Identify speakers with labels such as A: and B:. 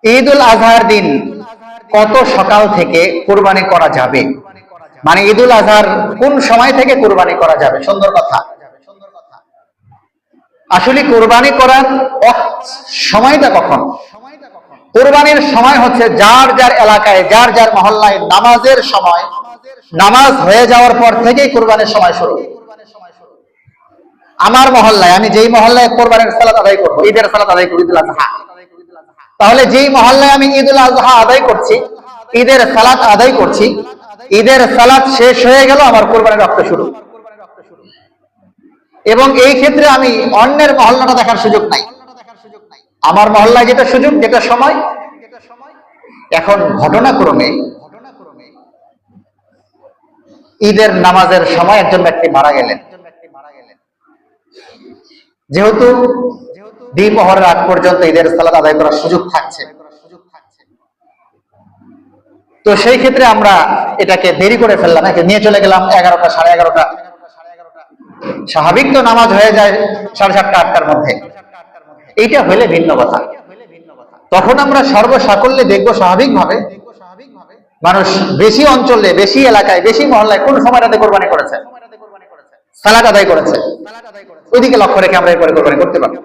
A: ঈদুল আজহার দিন কত সকাল থেকে কুরবানি করা যাবে, মানে ঈদুল আজহার কোন সময় থেকে কুরবানি করা যাবে? সুন্দর কথা। আসলে কুরবানি করার সময়টা কখন? কুরবানির সময় হচ্ছে যার যার এলাকায়, যার যার মহল্লায় নামাজের সময়, নামাজ হয়ে যাওয়ার পর থেকেই কুরবানির সময় শুরু। আমার মহল্লায়, আমি যেই মহল্লায় কোরবানির সালাত আদায় করবো, ঈদের সালাত আদায় করি, ঈদুল আজহা, তাহলে যেই মহল্লায় আমি ঈদুল আজহা আদায় করছি, ঈদের সালাত আদায় করছি, ঈদের সালাত শেষ হয়ে গেল, আমার কোরবানির রক্ত শুরু। এবং এই ক্ষেত্রে আমি অন্যের মহল্লাটা দেখার সুযোগ নাই, আমার মহল্লায় যেটা সুযোগ, যেটা সময়। এখন ঘটনাক্রমে ঈদের নামাজের সময় একজন ব্যক্তি মারা গেলেন। যেহেতু দ্বিপ্রহরের আগ পর্যন্ত ঈদের সালাত আদায় করার সুযোগ থাকছে, তো সেই ক্ষেত্রে আমরা এটাকে দেরি করে ফেললাম, একে নিয়ে চলে গেলাম 11টা, 11:30। স্বাভাবিক তো নামাজ হয়ে যায় 7:30, 8টার মধ্যে। এইটা হলে ভিন্ন কথা। তখন আমরা সর্বসাকল্যে দেখবো স্বাভাবিকভাবে মানুষ বেশি অঞ্চলে, বেশি এলাকায়, বেশি মহল্লায় কোন সময়টাতে কোরবানি করেছে, সালাত আদায় করেছে, ওইদিকে লক্ষ্য রেখে আমরা এরপরে কোরবানি করতে পারবো।